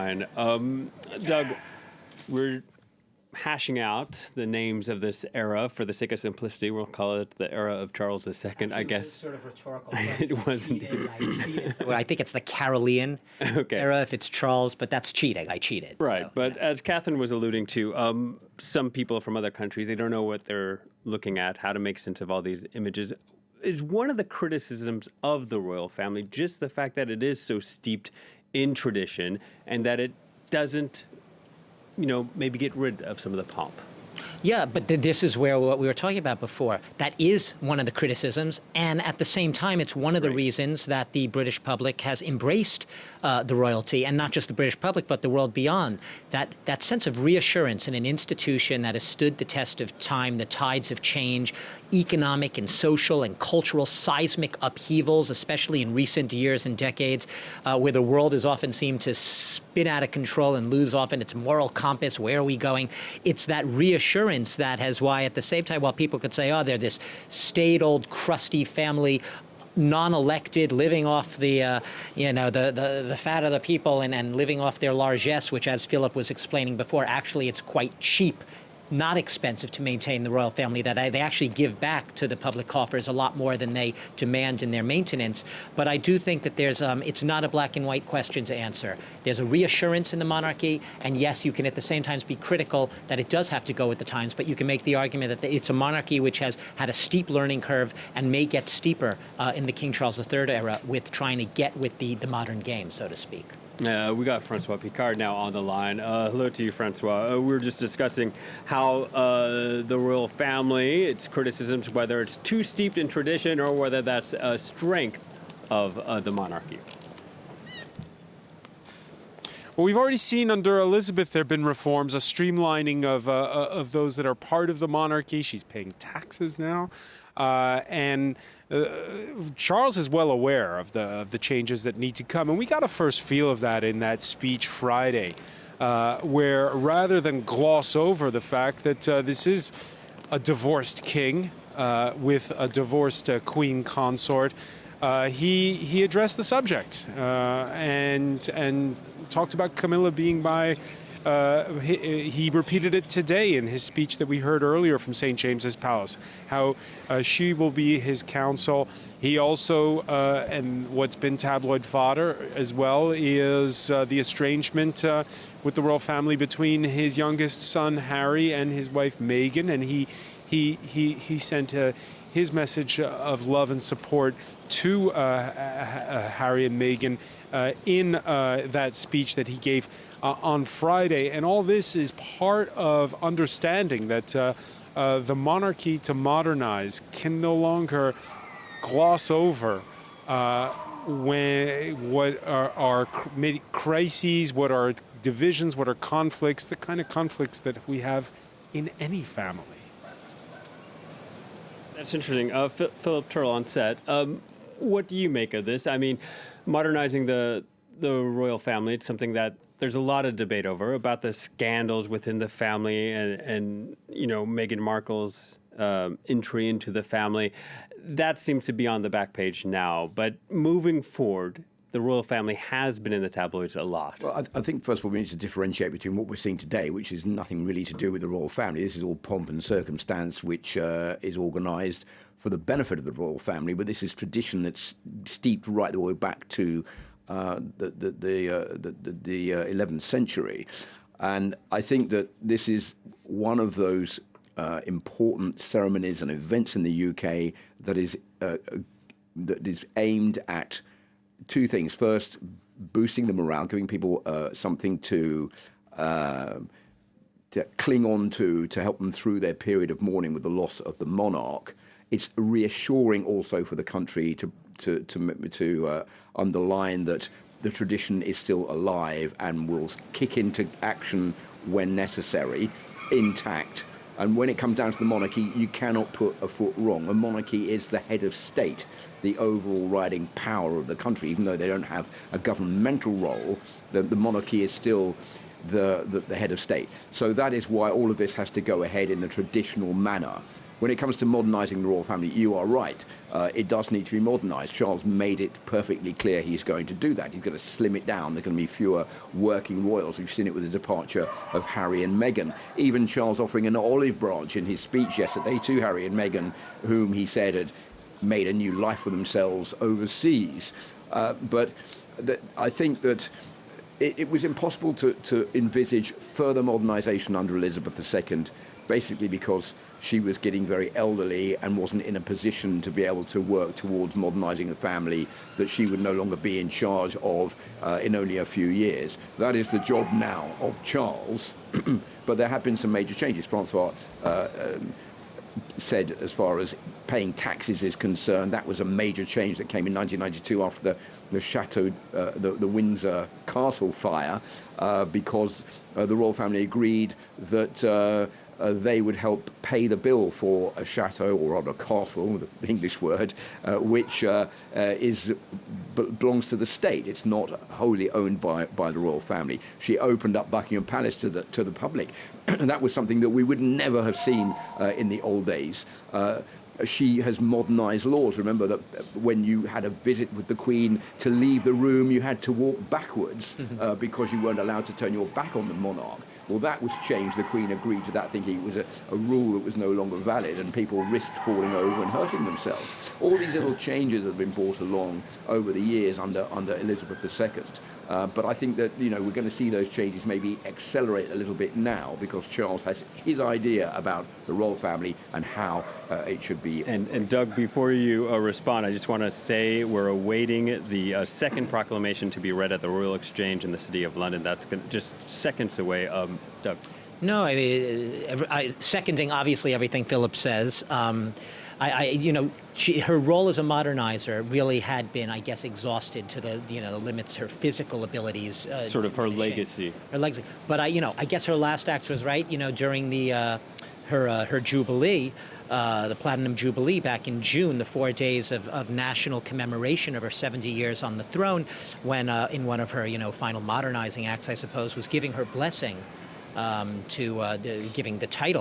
line. Doug, we're hashing out the names of this era for the sake of simplicity. We'll call it the era of Charles II, I guess. It was sort of rhetorical. It was indeed. I cheated. So I think it's the Carolean era if it's Charles, but that's cheating. I cheated. Right, so, but as Catherine was alluding to, some people from other countries, they don't know what they're looking at, how to make sense of all these images. Is one of the criticisms of the royal family just the fact that it is so steeped in tradition and that it doesn't, maybe get rid of some of the pomp? Yeah, but this is where what we were talking about before. That is one of the criticisms, and at the same time, it's one of the reasons that the British public has embraced the royalty, and not just the British public, but the world beyond. That sense of reassurance in an institution that has stood the test of time, the tides of change, economic and social and cultural seismic upheavals, especially in recent years and decades, where the world has often seemed to spin out of control and lose often its moral compass. Where are we going? It's that reassurance that has why, at the same time, while people could say, oh, they're this staid, old, crusty family, non-elected, living off the fat of the people and living off their largesse, which, as Philip was explaining before, actually it's quite cheap, not expensive to maintain the royal family, that they actually give back to the public coffers a lot more than they demand in their maintenance. But I do think that there's it's not a black and white question to answer. There's a reassurance in the monarchy, and yes, you can at the same time be critical that it does have to go with the times, but you can make the argument that it's a monarchy which has had a steep learning curve and may get steeper in the King Charles III era with trying to get with the modern game, so to speak. We got Francois Picard now on the line. Hello to you, Francois. We were just discussing how the royal family, its criticisms, whether it's too steeped in tradition or whether that's a strength of the monarchy. Well, we've already seen under Elizabeth there have been reforms, a streamlining of those that are part of the monarchy. She's paying taxes now. And Charles is well aware of the changes that need to come. And we got a first feel of that in that speech Friday, where rather than gloss over the fact that this is a divorced king with a divorced queen consort, he addressed the subject and talked about Camilla being by. He repeated it today in his speech that we heard earlier from St. James's Palace, how she will be his counsel. He also, and what's been tabloid fodder as well, is the estrangement with the royal family between his youngest son, Harry, and his wife, Meghan. And he sent his message of love and support to Harry and Meghan in that speech that he gave on Friday. And all this is part of understanding that the monarchy to modernize can no longer gloss over what are crises, what are divisions, what are conflicts, the kind of conflicts that we have in any family. That's interesting. Philip Turle on set. What do you make of this? I mean, modernizing the royal family, it's something that there's a lot of debate over, about the scandals within the family and Meghan Markle's entry into the family. That seems to be on the back page now. But moving forward, the royal family has been in the tabloids a lot. Well, I think, first of all, we need to differentiate between what we're seeing today, which is nothing really to do with the royal family. This is all pomp and circumstance, which is organised for the benefit of the royal family. But this is tradition that's steeped right the way back to the 11th century. And I think that this is one of those important ceremonies and events in the UK that is aimed at two things. First, boosting the morale, giving people something to cling on to help them through their period of mourning with the loss of the monarch. It's reassuring also for the country to underline that the tradition is still alive and will kick into action when necessary, intact. And when it comes down to the monarchy, you cannot put a foot wrong. A monarchy is the head of state, the overall riding power of the country. Even though they don't have a governmental role, the monarchy is still the head of state. So that is why all of this has to go ahead in the traditional manner. when it comes to modernising the royal family, you are right. It does need to be modernised. Charles made it perfectly clear he's going to do that. He's going to slim it down. There are going to be fewer working royals. We've seen it with the departure of Harry and Meghan. Even Charles offering an olive branch in his speech yesterday to Harry and Meghan, whom he said had made a new life for themselves overseas. But I think that it was impossible to envisage further modernisation under Elizabeth II, basically because she was getting very elderly and wasn't in a position to be able to work towards modernising the family that she would no longer be in charge of in only a few years. That is the job now of Charles, but there have been some major changes. Francois said, as far as paying taxes is concerned, that was a major change that came in 1992 after the Chateau, the Windsor Castle fire, because the royal family agreed that they would help pay the bill for a chateau, or rather a castle, the English word, which belongs to the state. It's not wholly owned by the royal family. She opened up Buckingham Palace to the public. That was something that we would never have seen in the old days. She has modernised laws. Remember that when you had a visit with the Queen, to leave the room you had to walk backwards because you weren't allowed to turn your back on the monarch. Well, that was changed. The Queen agreed to that, thinking it was a rule that was no longer valid, and people risked falling over and hurting themselves. All these little changes have been brought along over the years under Elizabeth II. But I think that, we're going to see those changes maybe accelerate a little bit now, because Charles has his idea about the royal family and how it should be. And Doug, before you respond, I just want to say we're awaiting the second proclamation to be read at the Royal Exchange in the City of London. That's just seconds away. Doug. No, seconding obviously everything Philip says. Her role as a modernizer really had been, I guess, exhausted to the limits her physical abilities. Sort of her legacy. Her legacy, but I guess her last act was right. During the her jubilee, the Platinum Jubilee back in June, the 4 days of national commemoration of her 70 years on the throne, when in one of her final modernizing acts, I suppose, was giving her blessing to giving the title